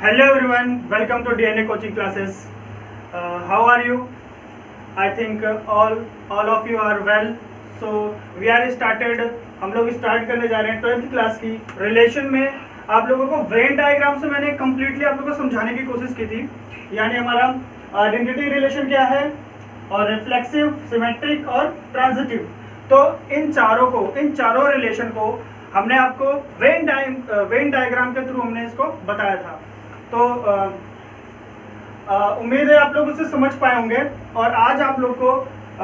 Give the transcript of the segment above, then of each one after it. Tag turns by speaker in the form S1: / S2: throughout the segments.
S1: Hello everyone, welcome to DNA coaching classes. How are you? I think all of you are well. So we are started. हम लोग start करने जा रहे हैं 12th class की relation में। आप लोगों को वेन डायग्राम से मैंने कम्प्लीटली आप लोगों को समझाने की कोशिश की थी। यानी हमारा आइडेंटिटी रिलेशन क्या है और रिफ्लेक्सिव, सिमेट्रिक और ट्रांजिटिव। तो इन चारों रिलेशन को हमने आपको वेन डायग्राम के थ्रू हमने इसको बताया था। तो उम्मीद है आप लोग उससे समझ पाए होंगे। और आज आप लोग को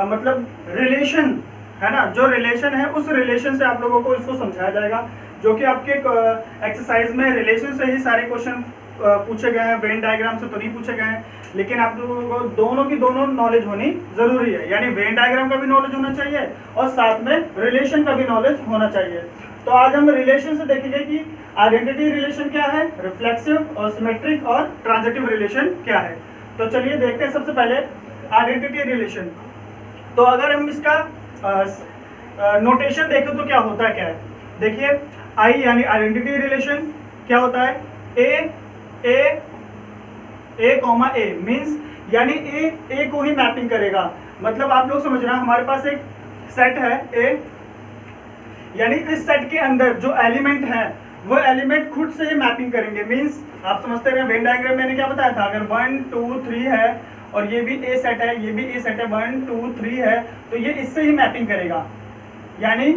S1: मतलब रिलेशन है ना, जो रिलेशन है उस रिलेशन से आप लोगों को इसको समझाया जाएगा, जो कि आपके एक्सरसाइज में रिलेशन से ही सारे क्वेश्चन पूछे गए हैं। वेन डायग्राम से तो नहीं पूछे गए हैं, लेकिन आप लोगों को दोनों की दोनों नॉलेज होनी जरूरी है। यानी वेन डायग्राम का भी नॉलेज होना चाहिए और साथ में रिलेशन का भी नॉलेज होना चाहिए। तो आज हम रिलेशन से देखेंगे कि आइडेंटिटी रिलेशन क्या है, रिफ्लेक्सिव और सिमेट्रिक और ट्रांजिटिव रिलेशन क्या है। तो चलिए देखते हैं सबसे पहले आइडेंटिटी रिलेशन। तो अगर हम इसका नोटेशन देखें तो क्या होता है, क्या है, देखिए आई यानी आइडेंटिटी रिलेशन क्या होता है, ए कॉमा ए मीन्स यानी ए को ही मैपिंग करेगा। मतलब आप लोग समझ रहे हैं, हमारे पास एक सेट है ए, यानी इस सेट के अंदर जो एलिमेंट है वो एलिमेंट खुद से ही मैपिंग करेंगे। मींस आप समझते हैं वेन डायग्राम मैंने क्या बताया था, अगर 1 2 3 है और ये भी ए सेट है, ये भी ए सेट है, 1 2 3 है, तो ये इससे ही मैपिंग करेगा। यानी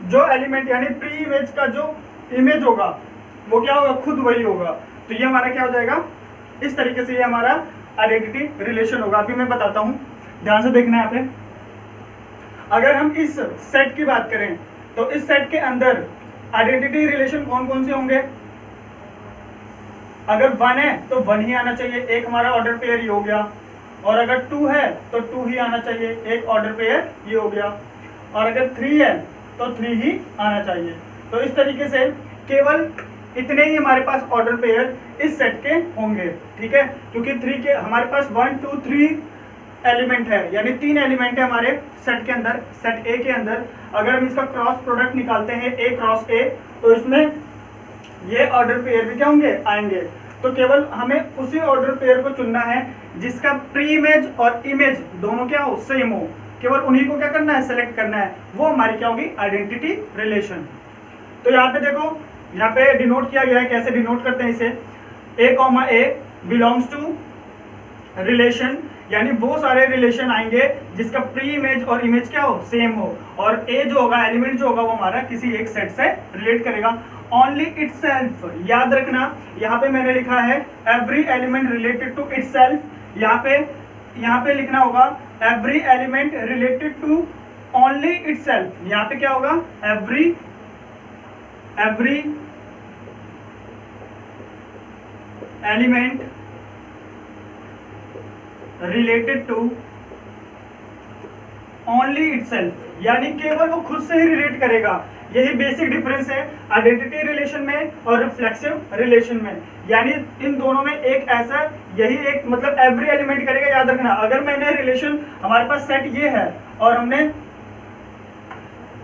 S1: जो एलिमेंट यानी प्री इमेज का जो इमेज होगा वो क्या होगा, खुद वही होगा। तो ये हमारा क्या हो जाएगा, इस तरीके से ये हमारा आइडेंटिटी रिलेशन होगा। अभी मैं बताता हूँ, ध्यान से देखना है यहाँ पे। अगर हम इस सेट की बात करें तो इस सेट के अंदर आइडेंटिटी रिलेशन कौन कौन से होंगे। अगर 1 है तो 1 ही आना चाहिए, एक हमारा ऑर्डर पेयर ये हो गया। और अगर 2 है तो 2 ही आना चाहिए, एक ऑर्डर पेयर ये हो गया। और अगर 3 है तो 3 ही आना चाहिए। तो इस तरीके से केवल इतने ही हमारे पास ऑर्डर पेयर इस सेट के होंगे, ठीक है। क्योंकि 3 के हमारे पास 1 2 3 एलिमेंट है, यानी 3 एलिमेंट है हमारे सेट के अंदर, सेट ए के अंदर। अगर हम इसका क्रॉस प्रोडक्ट निकालते हैं ए क्रॉस ए, तो इसमें ये ऑर्डर पेयर भी क्या होंगे, आएंगे। तो केवल हमें उसी ऑर्डर पेयर को चुनना है जिसका प्री इमेज और इमेज दोनों क्या हो, सेम हो। केवल उन्हीं को क्या करना है, सेलेक्ट करना है। वो हमारी क्या होगी, आइडेंटिटी रिलेशन। तो यहाँ पे देखो, यहाँ पे डिनोट किया गया है, कैसे डिनोट करते हैं इसे, A comma A belongs to relation, यानी वो सारे रिलेशन आएंगे जिसका प्री इमेज और इमेज क्या हो, सेम हो। और ए जो होगा, एलिमेंट जो होगा, वो हमारा किसी एक सेट से रिलेट करेगा। ओनली इटसेल्फ, याद रखना, यहाँ पे मैंने लिखा है every element related to itself. यहाँ पे लिखना होगा every element related to only itself. यहाँ पे क्या होगा, every element related to only itself, यानी केवल वो खुद से ही रिलेट करेगा। यही बेसिक डिफरेंस है आइडेंटिटी रिलेशन में और रिफ्लेक्सिव रिलेशन में। यानी इन दोनों में एक ऐसा, यही एक मतलब एवरी एलिमेंट करेगा। याद रखना, अगर मैंने रिलेशन, हमारे पास सेट ये है और हमने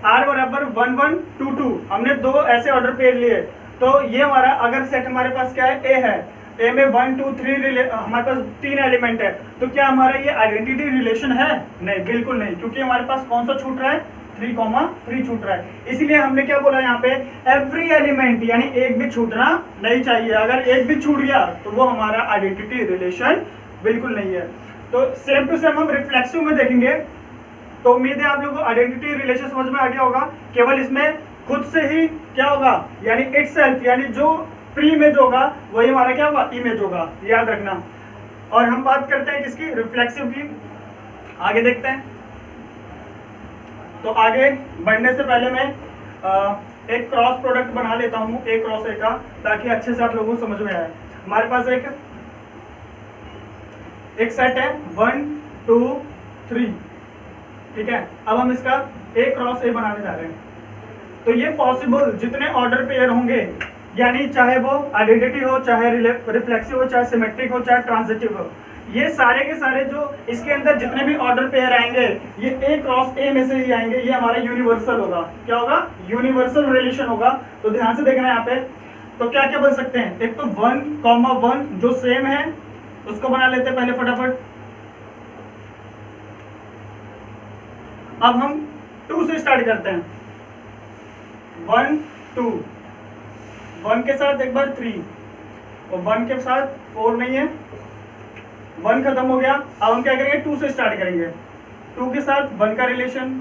S1: r बराबर 1 1 2 2 हमने 2 ऐसे ऑर्डर पेयर लिए, तो ये हमारा अगर सेट हमारे पास क्या है, ए है, ए में 1 2 3 हमारे पास 3 एलिमेंट है, तो क्या हमारा ये आइडेंटिटी रिलेशन है? नहीं, बिल्कुल नहीं, क्योंकि हमारे पास कौन सा छूट रहा है, 3 छूट रहा है। इसलिए हमने क्या बोला यहाँ पे, एवरी एलिमेंट, यानी एक भी छूटना नहीं चाहिए। अगर एक भी छूट गया तो वो हमारा आइडेंटिटी रिलेशन बिल्कुल नहीं है। तो सेम टू सेम हम रिफ्लेक्सिव में देखेंगे। तो उम्मीद है आप लोगों को आइडेंटिटी रिलेशन समझ में आ गया होगा। केवल इसमें खुद से ही क्या होगा, यानी इटसेल्फ, यानी जो प्री इमेज होगा वही हमारा क्या होगा, इमेज होगा, याद रखना। और हम बात करते हैं किसकी, रिफ्लेक्सिव की। आगे देखते हैं। तो आगे बढ़ने से पहले मैं एक क्रॉस प्रोडक्ट बना लेता हूँ, ए क्रॉस ए का, ताकि अच्छे से आप लोगों को समझ में आए। हमारे पास एक सेट है 1 2 3, ठीक है। अब हम इसका ए क्रॉस ए बनाने जा रहे हैं। तो ये पॉसिबल जितने ऑर्डर पेयर होंगे, यानी चाहे वो आइडेंटिटी हो, चाहे रिफ्लेक्सिव हो, चाहे सिमेट्रिक हो, चाहे ट्रांजिटिव हो, ये सारे के सारे जो इसके अंदर जितने भी ऑर्डर पेयर आएंगे ये ए क्रॉस ए में से ही आएंगे। ये हमारा यूनिवर्सल होगा। क्या होगा? यूनिवर्सल रिलेशन होगा। तो ध्यान से देखना यहाँ पे, तो क्या क्या बन सकते हैं, एक तो 1, 1 जो सेम है उसको बना लेते हैं पहले फटाफट। अब हम 2 से स्टार्ट करते हैं, 1 2, 1 के साथ एक बार 3 और 1 के साथ 4 नहीं है, 1 खत्म हो गया। अब हम क्या करेंगे, 2 से स्टार्ट करेंगे, 2 के साथ 1 का रिलेशन,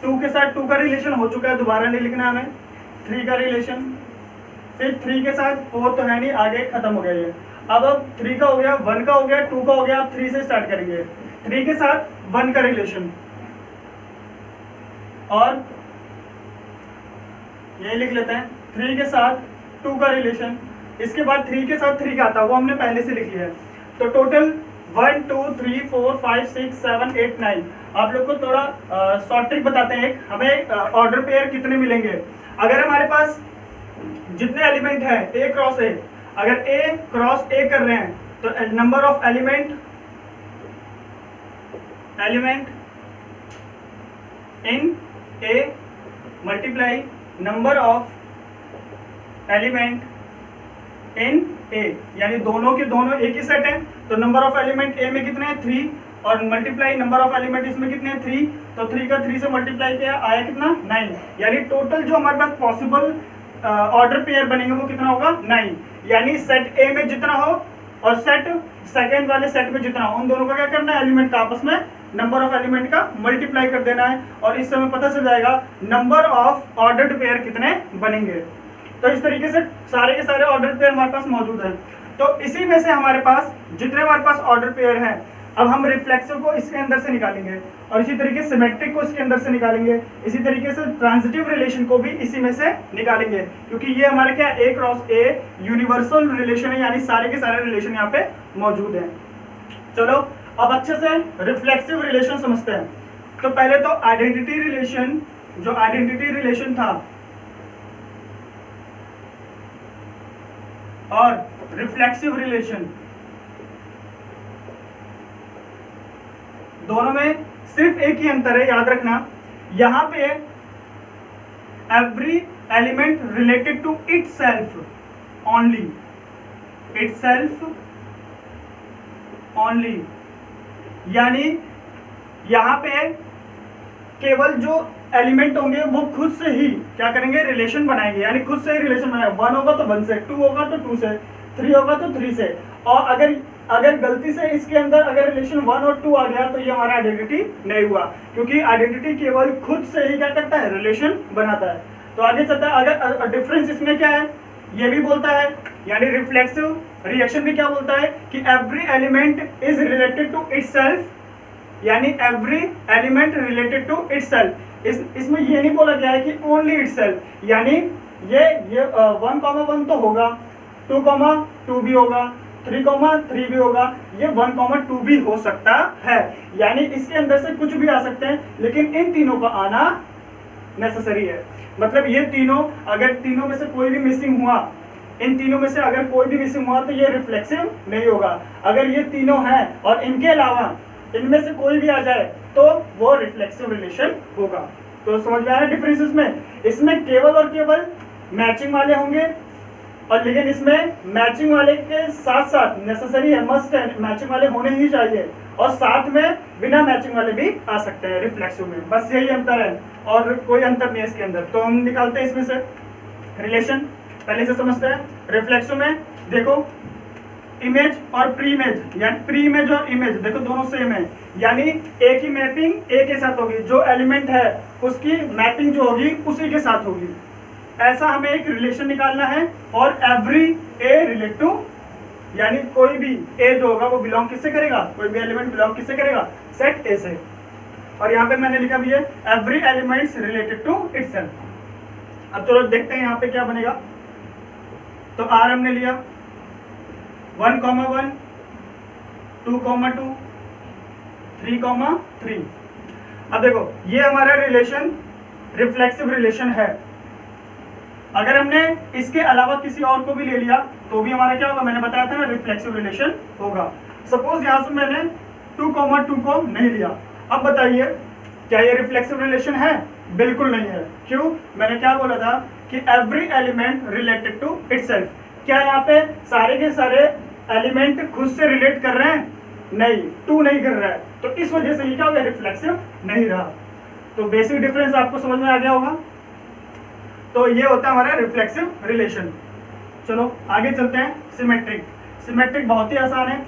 S1: 2 के साथ 2 का रिलेशन हो चुका है, दोबारा नहीं लिखना हमें, 3 का रिलेशन, फिर 3 के साथ 4 तो है नहीं, आगे खत्म हो गया ये। अब 3 का हो गया, 1 का हो गया, 2 का हो गया, अब 3 से स्टार्ट करेंगे, 3 के साथ 1 का रिलेशन और ये लिख लेते हैं 3 के साथ 2 का रिलेशन, इसके बाद 3 के साथ 3 का आता है वो हमने पहले से लिख लिया है। तो टोटल 1 2 3 4 5 6 7 8 9। आप लोग को थोड़ा शॉर्ट ट्रिक बताते हैं, हमें ऑर्डर पेयर कितने मिलेंगे। अगर हमारे पास जितने एलिमेंट है A क्रॉस A, अगर A क्रॉस A कर रहे हैं तो number of element in A multiply number of element in A, यानी दोनों के दोनों एक ही सेट है, तो नंबर ऑफ एलिमेंट A में कितने हैं 3 और मल्टीप्लाई नंबर ऑफ एलिमेंट इसमें कितने हैं 3, तो 3 का 3 से मल्टीप्लाई किया आया कितना 9, यानी टोटल जो हमारे पास पॉसिबल ऑर्डर पेयर बनेंगे वो कितना होगा 9, यानी सेट A में जितना हो और सेट सेकंड वाले सेट में जितना हो उन दोनों का क्या करना है, एलिमेंट का आपस में नंबर ऑफ एलिमेंट का मल्टीप्लाई कर देना है और इससे हमें पता चल जाएगा नंबर ऑफ ऑर्डर्ड पेयर कितने बनेंगे। तो इस तरीके से सारे के सारे ऑर्डर पेयर हमारे पास मौजूद है। तो इसी में से हमारे पास जितने हमारे पास ऑर्डर पेयर हैं, अब हम रिफ्लेक्सिव को इसके अंदर से निकालेंगे और इसी तरीके से सिमेट्रिक को इसके अंदर से निकालेंगे, इसी तरीके से ट्रांजिटिव रिलेशन को भी इसी में से निकालेंगे, क्योंकि ये हमारे क्या A cross A universal relation है, यानी सारे के सारे रिलेशन यहाँ पे मौजूद हैं। चलो अब अच्छे से रिफ्लेक्सिव रिलेशन समझते हैं। तो पहले तो आइडेंटिटी रिलेशन, जो आइडेंटिटी रिलेशन था और रिफ्लेक्सिव रिलेशन, दोनों में सिर्फ एक ही अंतर है, याद रखना, यहां पे every element related to itself only, itself only, यानी यहां पे केवल जो एलिमेंट होंगे वो खुद से ही क्या करेंगे, रिलेशन बनाएंगे, यानी खुद से ही रिलेशन बनाएंगे। 1 होगा तो 1 से, 2 होगा तो 2 से, 3 होगा तो 3 से, और अगर गलती से इसके अंदर अगर रिलेशन 1 और 2 आ गया तो ये हमारा आइडेंटिटी नहीं हुआ, क्योंकि आइडेंटिटी केवल खुद से ही क्या करता है, रिलेशन बनाता है। तो आगे चलता है, अगर डिफरेंस इसमें क्या है, ये भी बोलता है, यानी रिफ्लेक्सिव रिएक्शन भी क्या बोलता है कि every element is related to itself, यानी every element related to itself. इसमें ये नहीं बोला गया है कि ओनली इटसेल्फ, यानी ये 1,1 तो होगा, 2,2 भी होगा, 3,3 भी होगा, ये 1,2 भी हो सकता है, यानी इसके अंदर से कुछ भी आ सकते हैं, लेकिन इन तीनों का आना नेसेसरी है। मतलब ये तीनों, अगर तीनों में से कोई भी मिसिंग हुआ, इन तीनों में से अगर कोई भी मिसिंग हुआ तो ये रिफ्लेक्सिव नहीं होगा। अगर ये तीनों हैं और इनके अलावा इनमें से कोई भी आ जाए तो वो रिफ्लेक्सिव रिलेशन होगा। तो समझ में आया डिफरेंस इसमें केवल और केवल मैचिंग वाले होंगे, और लेकिन इसमें मैचिंग वाले के साथ साथ नेसेसरी है, मस्ट है, मैचिंग वाले होने ही चाहिए, और साथ में बिना मैचिंग वाले भी आ सकते हैं रिफ्लेक्सिव में। बस यही अंतर है और कोई अंतर नहीं है इसके अंदर। तो हम निकालते हैं इसमें से रिलेशन, पहले से समझते हैं। रिफ्लेक्सिव में देखो इमेज और प्री इमेज, यानी प्री इमेज और इमेज देखो दोनों सेम है, यानी एक ही मैपिंग ए के साथ होगी, जो एलिमेंट है उसकी मैपिंग जो होगी उसी के साथ होगी। ऐसा हमें एक रिलेशन निकालना है, और एवरी ए रिलेट टू, यानी कोई भी ए जो होगा वो बिलोंग किससे करेगा, कोई भी एलिमेंट बिलोंग किससे करेगा, सेट ए से। और यहाँ पे मैंने लिखा भी है every elements related to itself. अब चलो देखते हैं यहाँ पे क्या बनेगा। तो आर हमने लिया 1,1, 2,2, 3,3। अब देखो ये हमारा रिलेशन रिफ्लेक्सिव रिलेशन है। अगर हमने इसके अलावा किसी और को भी ले लिया तो भी हमारा क्या होगा, मैंने बताया था ना, रिफ्लेक्सिव रिलेशन होगा। सपोज यहाँ से मैंने 2,2 को नहीं लिया, अब बताइए क्या ये रिफ्लेक्सिव रिलेशन है, बिल्कुल नहीं है। क्यों? मैंने क्या बोला था कि every element related to itself. क्या यहाँ पे सारे के सारे एलिमेंट खुद से रिलेट कर रहे हैं? नहीं, टू नहीं कर रहा है, तो इस वजह से ये क्या हो गया, रिफ्लेक्सिव नहीं रहा। तो बेसिक डिफरेंस आपको समझ में आ गया होगा। तो ये होता है हमारा रिफ्लेक्सिव रिलेशन। चलो आगे चलते हैं। सिमेट्रिक। सिमेट्रिक बहुत ही आसान है,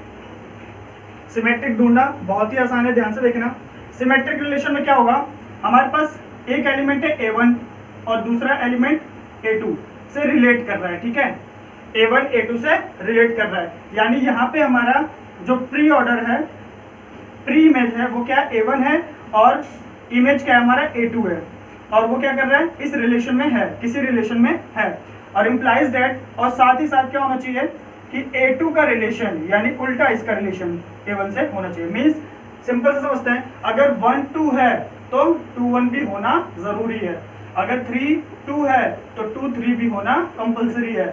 S1: सिमेट्रिक ढूंढना बहुत ही आसान है, ध्यान से देखना। सिमेट्रिक रिलेशन में क्या होगा, हमारे पास एक एलिमेंट है A1 और दूसरा एलिमेंट A2 से रिलेट कर रहा है, ठीक है। A1 A2 से रिलेट कर रहा है, यानी यहाँ पे हमारा जो प्री ऑर्डर है, प्री इमेज है, वो क्या A1 है और इमेज क्या है हमारा A2 है, और वो क्या कर रहा है, इस रिलेशन में है, किसी रिलेशन में है। और इम्प्लाइज दैट, और साथ ही साथ क्या होना चाहिए कि A2 का रिलेशन यानी उल्टा इसका रिलेशन A1 से होना चाहिए। मीन्स सिंपल से समझते हैं, अगर 1 2 है तो 2 1 भी होना जरूरी है, अगर 3 2 है तो 2 3 भी होना कंपलसरी है,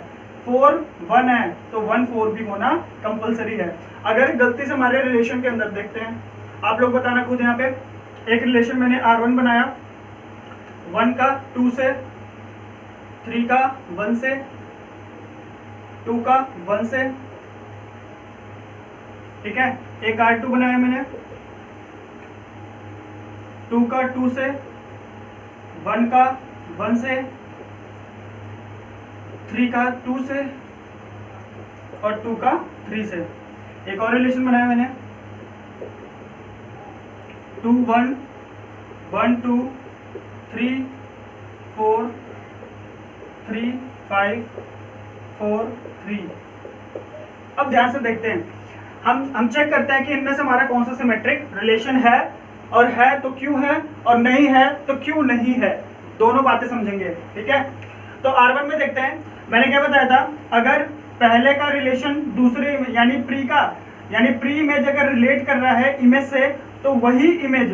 S1: 4 1 है तो 1 4 भी होना कंपलसरी है। अगर गलती से हमारे रिलेशन के अंदर देखते हैं, आप लोग बताना खुद। यहाँ पे एक रिलेशन मैंने R1 बनाया, 1 का 2 से, 3 का 1 से, 2 का 1 से, ठीक है। एक R2 बनाया मैंने 2 का 2 से, 1 का 1 से, 3 का 2 से और 2 का 3 से। एक और रिलेशन बनाया मैंने 2 1 1 2 3 4 3 5 4 3। अब ध्यान से देखते हैं, हम चेक करते हैं कि इनमें से हमारा कौन सा सिमेट्रिक रिलेशन है, और है तो क्यों है, और नहीं है तो क्यों नहीं है, दोनों बातें समझेंगे, ठीक है। तो R1 में देखते हैं, मैंने क्या बताया था, अगर पहले का रिलेशन दूसरे यानी प्री इमेज अगर रिलेट कर रहा है इमेज से, तो वही इमेज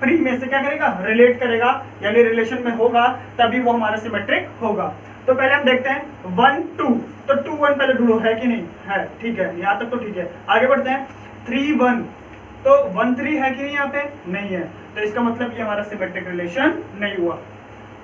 S1: प्री इमेज से क्या करेगा, रिलेट करेगा, यानी रिलेशन में होगा, तभी वो हमारा सिमेट्रिक होगा। तो पहले हम देखते हैं 1 2, तो 2 1 पहले ढूंढो, है कि नहीं है, ठीक है, यहाँ तक तो ठीक है। आगे बढ़ते हैं 3 1, तो 1 3 है कि नहीं, यहाँ पे नहीं है, तो इसका मतलब ये हमारा सिमेट्रिक रिलेशन नहीं हुआ।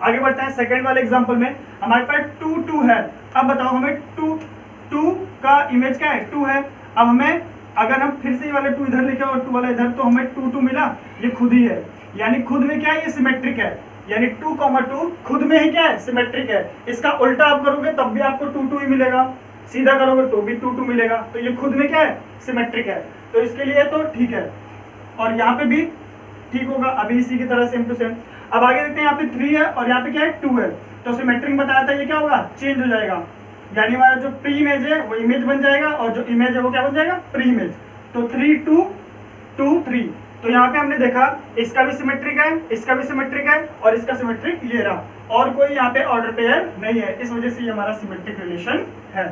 S1: आगे बढ़ते हैं सेकंड वाले एग्जांपल में, हमारे पास 2 2 है। अब बताओ हमें 2 का इमेज क्या है, 2 है। अब हमें अगर हम फिर से ये वाला 2 इधर लिखे और 2 वाला इधर, तो हमें 2 2 मिला, ये खुद ही है, यानी खुद में क्या है, ये सिमेट्रिक है, यानी 2 2 खुद में ही क्या है, सिमेट्रिक है। इसका उल्टा आप करोगे तब भी आपको 2 2 ही मिलेगा, सीधा करोगे तो भी 2 2 मिलेगा, तो ये खुद में क्या है, सिमेट्रिक है, तो इसके लिए तो ठीक है, और यहाँ पे भी ठीक होगा, अभी इसी की तरह सेम टू सेम। अब आगे देखते हैं, यहाँ पे 3 है और यहाँ पे क्या है, 2 है, तो सिमेट्रिक बताया था, ये क्या होगा, चेंज हो जाएगा, यानी हमारा जो प्री इमेज है वो इमेज बन जाएगा, और जो इमेज है वो क्या बन जाएगा, प्री इमेज। तो 3 2 2 3, तो यहाँ पे हमने देखा इसका भी सिमेट्रिक है, इसका भी सिमेट्रिक है, और इसका सिमेट्रिक ये रहा, और कोई यहाँ पे ऑर्डर पेयर नहीं है, इस वजह से ये हमारा सिमेट्रिक रिलेशन है।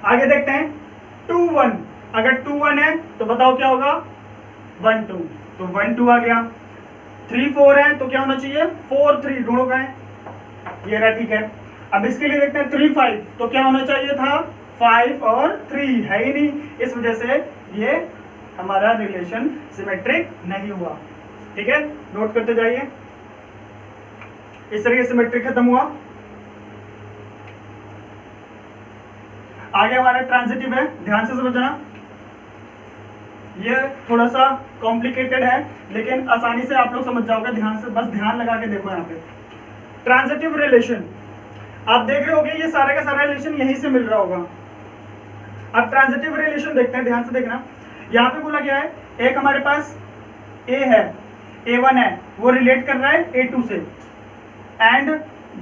S1: आगे देखते हैं 2 1, अगर 2 1 है तो बताओ क्या होगा, 1 2, तो 1 2 आ गया। 3 4 है तो क्या होना चाहिए, 4 3, ढूंढो गए, ये रहा, ठीक है। अब इसके लिए देखते हैं 3 5, तो क्या होना चाहिए था, 5 और 3, है ही नहीं, इस वजह से ये हमारा रिलेशन सिमेट्रिक नहीं हुआ, ठीक है। नोट करते जाइए, इस तरह से सिमेट्रिक खत्म हुआ। आगे हमारा ट्रांजिटिव है, ध्यान से समझना, ये थोड़ा सा कॉम्प्लिकेटेड है लेकिन आसानी से आप लोग समझ जाओगे, ध्यान से, बस ध्यान लगा के देखो। यहाँ पे ट्रांजिटिव रिलेशन आप देख रहे होगे, ये सारा का सारा रिलेशन यहीं से मिल रहा होगा। अब ट्रांजिटिव रिलेशन देखते हैं, ध्यान से देखना। यहाँ पे बोला गया है, एक हमारे पास A है, A1 है, वो रिलेट कर रहा है A2 से, एंड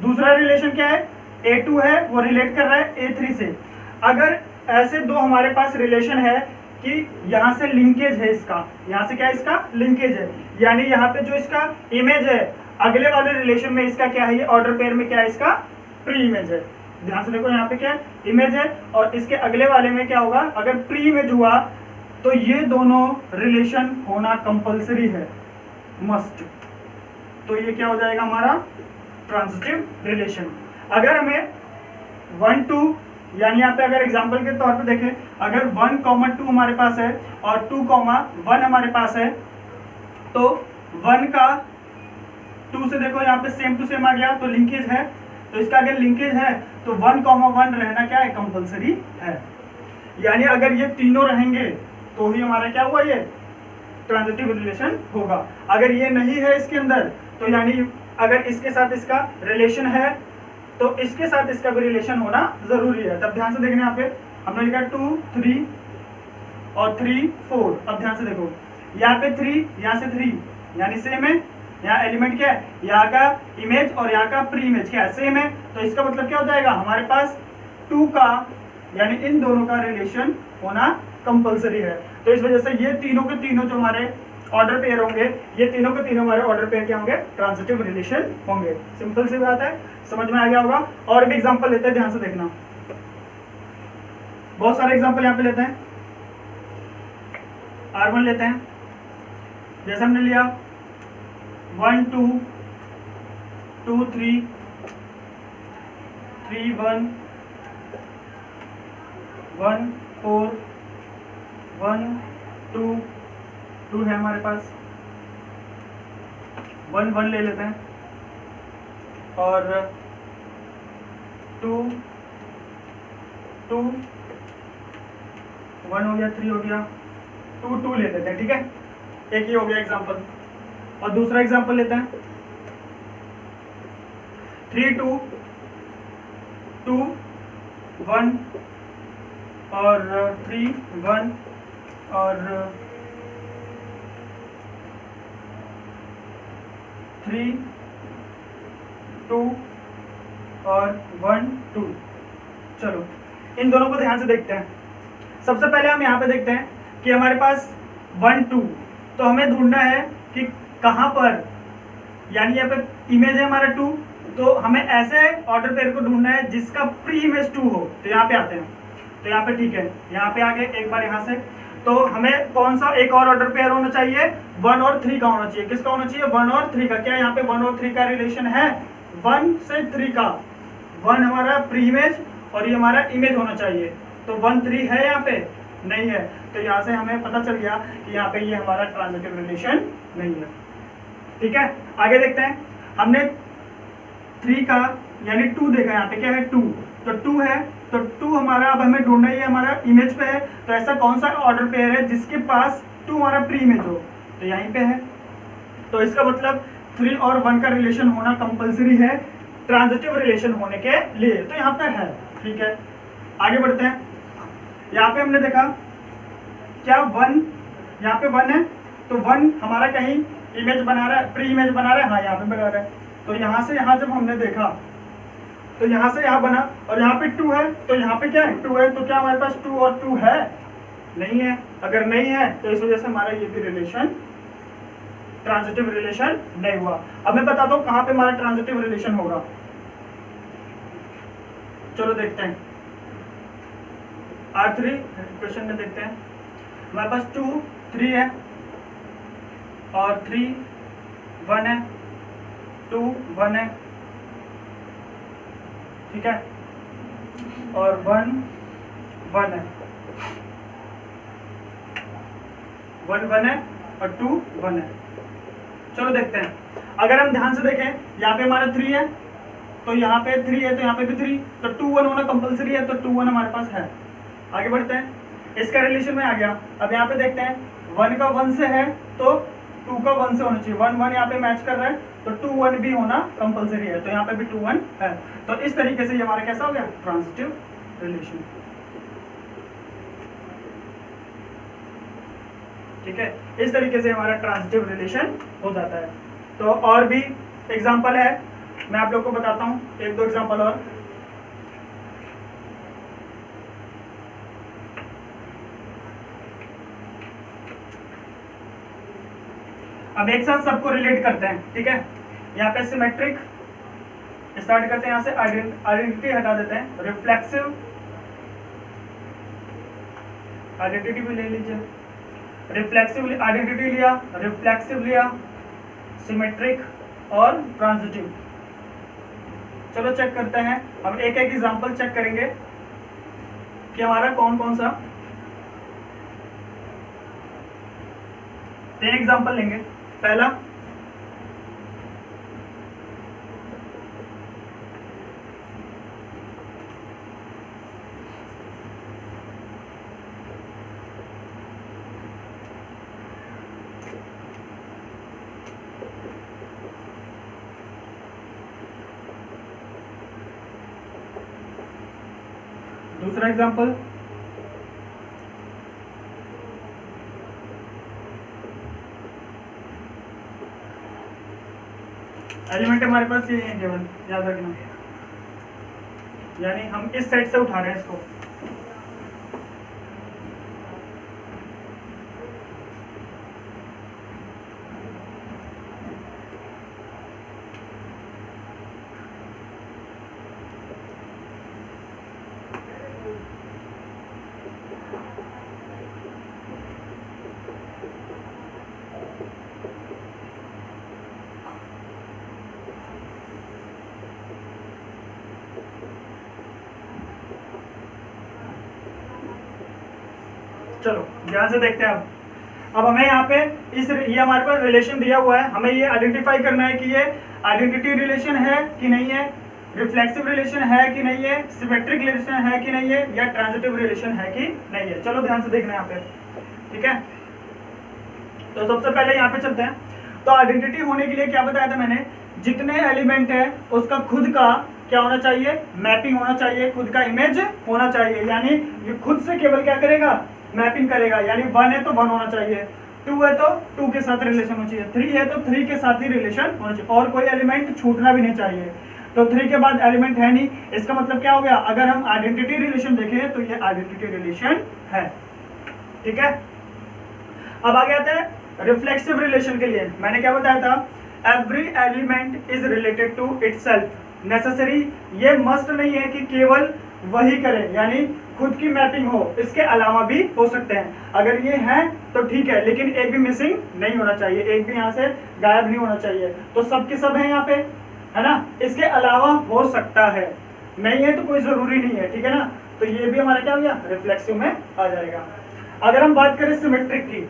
S1: दूसरा रिलेशन क्या है, A2 है, वो रिलेट कर रहा है A3 से। अगर ऐसे दो हमारे पास रिलेशन है कि यहाँ से लिंकेज है, इसका यहाँ से क्या है, इसका लिंकेज है, यानी यहाँ पे जो इसका इमेज है अगले वाले रिलेशन में इसका क्या है, ये ऑर्डर पेयर में क्या है, इसका प्री इमेज है। ध्यान से देखो, यहाँ पे क्या है, इमेज है, और इसके अगले वाले में क्या होगा, अगर प्री इमेज हुआ तो ये दोनों रिलेशन होना कंपलसरी है, मस्ट। तो ये क्या हो जाएगा हमारा ट्रांजिटिव रिलेशन। अगर हमें 1 2, यानी यहाँ पे अगर एग्जांपल के तौर पे देखें, अगर 1 2 हमारे पास है और 2 1 हमारे पास है, तो 1 का 2 से देखो यहाँ पे सेम टू सेम आ गया, तो लिंकेज है, तो इसका अगर लिंकेज है तो 1,1 रहना क्या है, कंपलसरी है। यानी अगर ये तीनों रहेंगे तो ही हमारा क्या हुआ, ये ट्रांजिटिव रिलेशन होगा। अगर ये नहीं है इसके अंदर, तो यानी अगर इसके साथ इसका रिलेशन है तो इसके साथ इसका भी रिलेशन होना जरूरी है। तब ध्यान से देखना, यहाँ पे हमने लिखा 2 3 और 3 4। अब ध्यान से देखो, यहाँ पे 3, यहाँ से 3 यानी सेम है। यहाँ एलिमेंट क्या है, यहाँ का इमेज और यहाँ का प्री इमेज क्या है, सेम है। तो इसका मतलब क्या हो जाएगा, हमारे पास 2 का यानी इन दोनों का रिलेशन होना कंपलसरी है। तो इस वजह से ये तीनों के तीनों जो हमारे ऑर्डर पेयर होंगे, ये तीनों के तीनों हमारे ऑर्डर पेयर क्या होंगे, ट्रांजिटिव रिलेशन होंगे। सिंपल सी बात है, समझ में आ गया होगा। और भी एग्जांपल लेते हैं, ध्यान से देखना, बहुत सारे एग्जांपल यहाँ पे लेते हैं। R1 लेते हैं, जैसे हमने लिया 1 2 2 3 3 1 1 4 1 2 2 है हमारे पास, 1 1 ले लेते हैं, और 2 2 1 हो गया, 3 हो गया, 2 2 ले लेते हैं। ठीक है, एक ही हो गया एग्जांपल। और दूसरा एग्जांपल लेते हैं, 3 2 2 1 और 3 1 और 3 2 और 1 2। चलो इन दोनों को ध्यान से देखते हैं। सबसे पहले हम यहाँ पे देखते हैं कि हमारे पास 1 2, तो हमें ढूंढना है कि कहाँ पर, यानी यहाँ पे इमेज है हमारा 2, तो हमें ऐसे ऑर्डर पेयर को ढूंढना है जिसका प्री इमेज 2 हो। तो यहाँ पे आते हैं, तो यहाँ पे ठीक है, यहाँ पे आगे एक बार यहाँ से, तो हमें कौन सा एक और ऑर्डर पेयर होना चाहिए, 1 और 3 का होना चाहिए। किसका होना चाहिए, 1 और 3 का। क्या यहाँ पे 1 और 3 का रिलेशन है, 1 से 3 का। 1 हमारा प्री इमेज और ये हमारा इमेज होना चाहिए, तो 1 3 है यहाँ पे, नहीं है। तो यहाँ से हमें पता चल गया कि यहाँ पे ये हमारा ट्रांजिटिव रिलेशन नहीं है। ठीक है, आगे देखते हैं। हमने 3 का यानी 2 देखा, यहाँ पे क्या है 2, तो 2 है, तो 2 हमारा अब हमें ढूंढना ही है, हमारा इमेज पे है। तो ऐसा कौन सा ऑर्डर पेयर है जिसके पास 2 हमारा प्री इमेज हो, तो यहीं पे है। तो इसका मतलब 3 और 1 का रिलेशन होना कंपलसरी है ट्रांजिटिव रिलेशन होने के लिए, तो यहाँ पे है। ठीक है, आगे बढ़ते हैं। यहाँ पे हमने देखा क्या 1, यहाँ पे 1 है, तो 1 हमारा कहीं इमेज बना रहा है, प्री इमेज बना रहा है, हाँ यहाँ पे बना रहा है। तो यहाँ से यहाँ जब हमने देखा तो यहाँ से यहाँ बना, और यहाँ पे 2 है, तो यहाँ पे क्या है 2 है, तो क्या हमारे पास 2 और 2 है, नहीं है। अगर नहीं है तो इस वजह से हमारा ये भी रिलेशन ट्रांजिटिव रिलेशन नहीं हुआ। अब मैं बताता हूँ कहाँ पे हमारा ट्रांजिटिव रिलेशन होगा। चलो देखते हैं, R3 क्वेश्चन में देखते हैं। हमारे पास 2 3 है और 3 1 है, 2 1 है, ठीक है, और 1 1 है, 1 1 है और 2 1 है। चलो देखते हैं। अगर हम ध्यान से देखें, यहाँ पे हमारा 3 है, तो यहाँ पे 3 है, तो यहाँ पे भी 3, तो 2 1 होना कंपलसरी है, तो 2 1 हमारे पास है। आगे बढ़ते हैं, इसका रिलेशन में आ गया। अब यहाँ पे देखते हैं 1 का 1 से है, तो 2 का 1 से होना चाहिए। 1 1 यहाँ पे मैच कर रहा है, तो 2 1 भी होना कंपलसरी है, तो यहाँ पे भी 2 1 है। तो इस तरीके से ये हमारा कैसा हो गया, ट्रांजिटिव रिलेशन। ठीक है, इस तरीके से हमारा ट्रांजिटिव रिलेशन हो जाता है। तो और भी एग्जांपल है, मैं आप लोग को बताता हूँ 1-2 एग्जांपल और। अब एक साथ सबको रिलेट करते हैं। ठीक है, यहाँ पे सिमेट्रिक स्टार्ट करते हैं, यहाँ से आइडेंटिटी हटा देते हैं, रिफ्लेक्सिव आइडेंटिटी भी ले लीजिए, रिफ्लेक्सिव आइडेंटिटी लिया, रिफ्लेक्सिव लिया, सिमेट्रिक और ट्रांजिटिव। चलो चेक करते हैं, हम एक एक एग्जांपल चेक करेंगे कि हमारा कौन कौन सा। 3 एग्जांपल लेंगे। पहला दूसरा एग्जांपल, एलिमेंट हमारे पास ये है केवल, याद रखना, यानी हम इस साइड से उठा रहे हैं इसको। चलो ध्यान से देखते हैं। अब हमें यहाँ पे ये हमारे पास रिलेशन दिया हुआ है, हमें ये आइडेंटिफाई करना है कि ये आइडेंटिटी रिलेशन है कि नहीं है, रिफ्लेक्सिव रिलेशन है कि नहीं है, सिमेट्रिक रिलेशन है कि नहीं है, या ट्रांजिटिव रिलेशन है कि नहीं है। चलो ध्यान से देखना है यहाँ पे, ठीक है। तो सबसे पहले यहाँ पे चलते हैं। तो आइडेंटिटी होने के लिए क्या बताया था मैंने, जितने एलिमेंट है उसका खुद का क्या होना चाहिए, मैपिंग होना चाहिए, खुद का इमेज होना चाहिए, यानी ये खुद से केवल क्या करेगा, मैपिंग करेगा। यानी 1 है तो 1 होना चाहिए, 2 है तो 2 के साथ रिलेशन होना चाहिए, 3 है तो 3 के साथ ही रिलेशन होना चाहिए, और कोई एलिमेंट छूटना भी नहीं चाहिए। तो 3 के बाद एलिमेंट है नहीं, इसका मतलब क्या हो गया, अगर हम आइडेंटिटी रिलेशन देखें तो ये आइडेंटिटी रिलेशन है, ठीक है। अब आगे आते हैं रिफ्लेक्सिव रिलेशन के लिए। मैंने क्या बताया था, every element is related to itself. Necessary, ये मस्ट नहीं है कि केवल वही करे, यानी खुद की मैपिंग हो, इसके अलावा भी हो सकते हैं। अगर ये है तो ठीक है, लेकिन एक भी मिसिंग नहीं होना चाहिए, एक भी यहाँ से गायब नहीं होना चाहिए। तो सब के सब है यहाँ पे, है ना। इसके अलावा हो सकता है, नहीं है तो कोई जरूरी नहीं है, ठीक है ना। तो ये भी हमारा क्या हो गया, रिफ्लेक्सिव में आ जाएगा। अगर हम बात करें सिमेट्रिक की,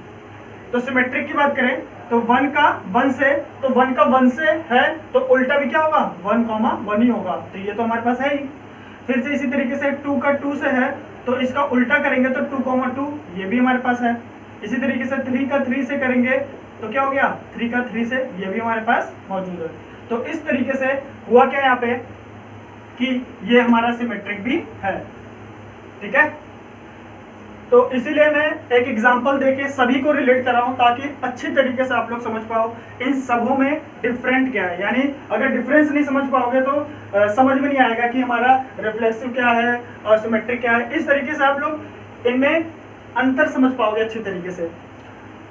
S1: तो सिमेट्रिक की बात करें तो 1 का 1 से, तो 1 का 1 से है तो उल्टा भी क्या होगा, 1,1 ही होगा। तो ये तो हमारे पास है ही। फिर से इसी तरीके से 2 का 2 से है तो इसका उल्टा करेंगे तो 2,2, ये भी हमारे पास है। इसी तरीके से 3 का 3 से करेंगे तो क्या हो गया, 3 का 3 से, ये भी हमारे पास मौजूद है। तो इस तरीके से हुआ क्या यहाँ पे कि ये हमारा सिमेट्रिक भी है, ठीक है। तो इसीलिए मैं एक एग्जांपल देके सभी को रिलेट कर रहा हूं ताकि अच्छी तरीके से आप लोग समझ पाओ इन सबों में डिफरेंट क्या है। यानी अगर डिफरेंस नहीं समझ पाओगे तो समझ में नहीं आएगा कि हमारा रिफ्लेक्सिव क्या है और सिमेट्रिक क्या है। इस तरीके से आप लोग इनमें अंतर समझ पाओगे अच्छी तरीके से।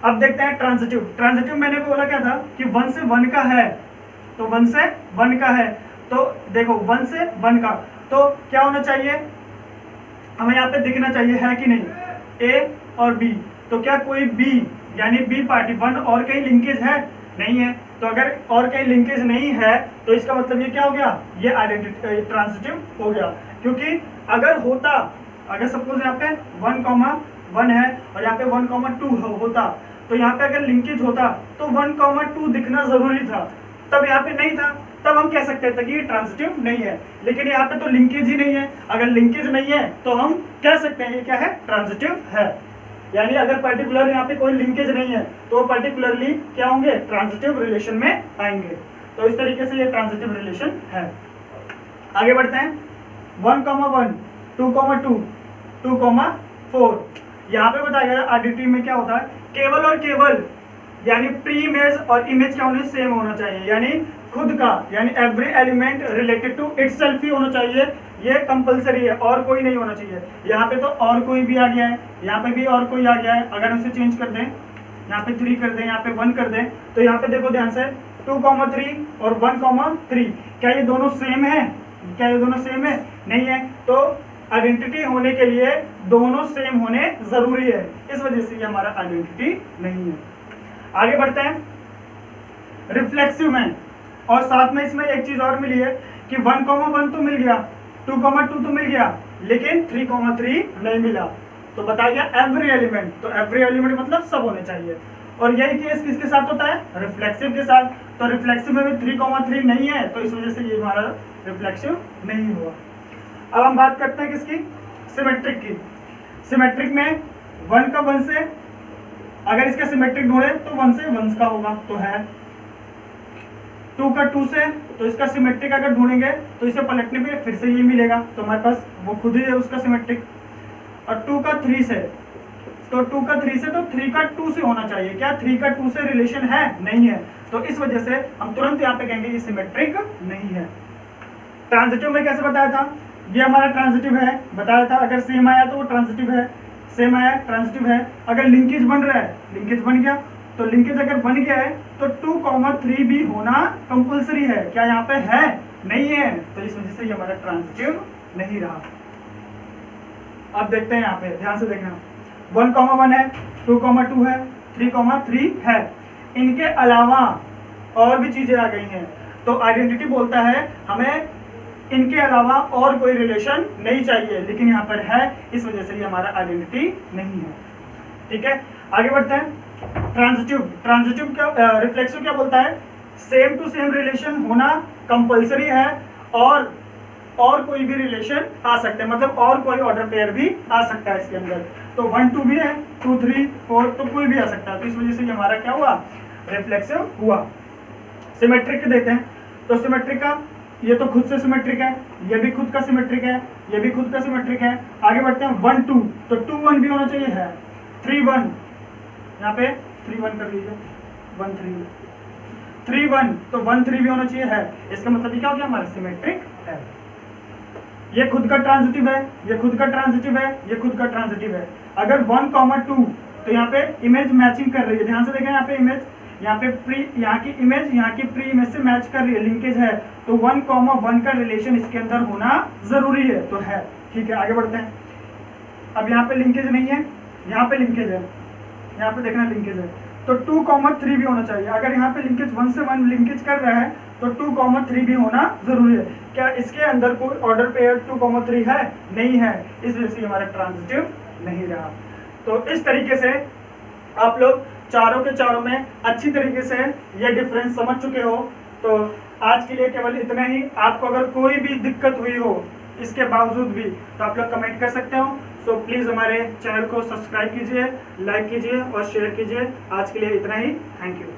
S1: अब देखते हैं ट्रांजिटिव। ट्रांजिटिव मैंने बोला क्या था कि 1 से 1 का है, तो 1 से 1 का है, तो देखो 1 से 1 का, तो क्या होना चाहिए, हमें यहाँ पे दिखना चाहिए है कि नहीं, A और B। तो क्या कोई B यानी B पार्टी 1 और कहीं लिंकेज है, नहीं है। तो अगर और कहीं लिंकेज नहीं है तो इसका मतलब ये क्या हो गया, ये आइडेंटिटी ट्रांजिटिव हो गया। क्योंकि अगर होता, अगर सपोज यहाँ पे 1,1 है और यहाँ पे 1,2 होता, तो यहाँ पे अगर लिंकेज होता तो 1,2 दिखना जरूरी था, तब यहाँ पे नहीं था, तब हम कह सकते थे कि ये ट्रांजिटिव नहीं है। लेकिन यहाँ पे तो लिंकेज ही नहीं है, अगर लिंकेज नहीं है तो हम कह सकते हैं ये क्या है, ट्रांजिटिव है। यानी अगर पर्टिकुलर यहाँ पे कोई लिंकेज नहीं है तो पर्टिकुलरली क्या होंगे, ट्रांजिटिव रिलेशन में आएंगे। तो इस तरीके से ये ट्रांजिटिव रिलेशन है। आगे बढ़ते हैं, 1,1, 2,2, 2,4। यहाँ पे बताया गया आइडेंटिटी में क्या होता है, केवल और केवल यानी प्री इमेज और इमेज क्या होने सेम होना चाहिए, यानी खुद का, यानी every element related to itself ही होना चाहिए, ये कंपलसरी है, और कोई नहीं होना चाहिए। यहाँ पे तो और कोई भी आ गया है, यहाँ पे भी और कोई आ गया है, अगर उसे चेंज कर दें, यहाँ पे 3 कर दें, यहाँ पे 1 कर दें, तो यहाँ पे देखो ध्यान से 2,3 और 1,3, क्या ये दोनों सेम है, क्या ये दोनों सेम है, नहीं है। तो आइडेंटिटी होने के लिए दोनों सेम होने जरूरी है, इस वजह से ये हमारा आइडेंटिटी नहीं है। आगे बढ़ते हैं रिफ्लेक्सिव में, और साथ में इसमें एक चीज और मिली है कि 1,1 तो मिल गया, 2,2 तो मिल गया, लेकिन 3,3 नहीं मिला। तो बताया गया एवरी एलिमेंट, तो एवरी एलिमेंट मतलब सब होने चाहिए। और यही केस किसके साथ होता है, रिफ्लेक्सिव के साथ। तो रिफ्लेक्सिव में भी 3,3 नहीं है, तो इस वजह से ये हमारा रिफ्लेक्सिव नहीं हुआ। अब हम बात करते हैं किसकी, सिमेट्रिक की। सिमेट्रिक में 1 का 1 से, अगर इसका सिमेट्रिक ढूंढे तो 1 से 1 का होगा, तो है 2 का 2 से, तो इसका सिमेट्रिक अगर ढूंढेंगे तो इसे पलटने पे फिर से ये मिलेगा, तो हमारे पास वो खुद ही है उसका सिमेट्रिक। और 2 का 3 से, तो 2 का 3 से तो 3 का 2 से होना चाहिए। क्या 3 का 2 से रिलेशन है? नहीं है, तो इस वजह से हम तुरंत यहाँ पे कहेंगे ये सिमेट्रिक नहीं है। ट्रांजिटिव में कैसे बताया था? ये हमारा ट्रांजिटिव है, बताया था। अगर सेम आया तो वो ट्रांजिटिव है, सेम आया ट्रांजिटिव है। अगर लिंकेज बन रहा है, लिंकेज बन गया, तो लिंकेज अगर बन गया है तो 2,3 भी होना कंपलसरी है। क्या यहाँ पे है? नहीं है, तो इस वजह से ये हमारा ट्रांजिटिव नहीं रहा। अब देखते हैं यहाँ पे, ध्यान से देखना। 1,1 है, 2,2 है, 3,3 है। इनके अलावा और भी चीजें आ गई हैं, तो आइडेंटिटी बोलता है हमें इनके अलावा और कोई रिलेशन नहीं चाहिए, लेकिन यहाँ पर है, इस वजह से ये हमारा आइडेंटिटी नहीं है। ठीक है, आगे बढ़ते हैं। ट्रांजिटिव, ट्रांजिटिव क्या, रिफ्लेक्सिव क्या बोलता है? सेम टू सेम रिलेशन होना कंपलसरी है, और कोई भी रिलेशन आ सकता है, मतलब और कोई ऑर्डर पेयर भी आ सकता है इसके अंदर। तो 1 2 भी है, 2 3 4, तो कोई भी आ सकता है, तो इस वजह से ये हमारा क्या हुआ? रिफ्लेक्सिव हुआ। सिमेट्रिक देते हैं, तो सिमेट्रिक का ये तो खुद से सिमेट्रिक है, ये भी खुद का सिमेट्रिक है, ये भी खुद का सिमेट्रिक है। आगे बढ़ते हैं। 1 2, तो 2 1 भी होना चाहिए है। 3 1, यहाँ पे 3 1 कर लीजिए, 1 3 3 1, तो 1 3 भी होना चाहिए है। इसका मतलब क्या हो गया? हमारा सिमेट्रिक है। ये खुद का ट्रांजिटिव है, ये खुद का ट्रांजिटिव है, ये खुद का ट्रांजिटिव है। अगर 1,2, तो यहाँ पे इमेज मैचिंग कर रही है, ध्यान से देखें। यहाँ पे इमेज, यहाँ पे प्री, यहाँ की इमेज यहाँ की प्री इमेज से मैच कर रही है, लिंकेज है, तो 1,1 का रिलेशन इसके अंदर होना जरूरी है, तो है। ठीक है, आगे बढ़ते हैं। अब यहाँ पे लिंकेज नहीं है, यहाँ पे लिंकेज है, यहाँ पे देखना लिंकेज है, तो 2,3 भी होना चाहिए। अगर यहाँ पे लिंकेज 1 से 1 लिंकेज कर रहा है, तो 2,3 भी होना जरूरी है। क्या इसके अंदर कोई ऑर्डर पेयर 2,3 है? नहीं है, इस वजह से हमारा ट्रांजिटिव नहीं रहा। तो इस तरीके से आप लोग चारों के चारों में अच्छी तरीके से ये डिफरेंस समझ चुके हो। तो आज के लिए केवल इतना ही। आपको अगर कोई भी दिक्कत हुई हो इसके बावजूद भी, तो आप लोग कमेंट कर सकते हो। सो प्लीज़ हमारे चैनल को सब्सक्राइब कीजिए, लाइक कीजिए और शेयर कीजिए। आज के लिए इतना ही। Thank you.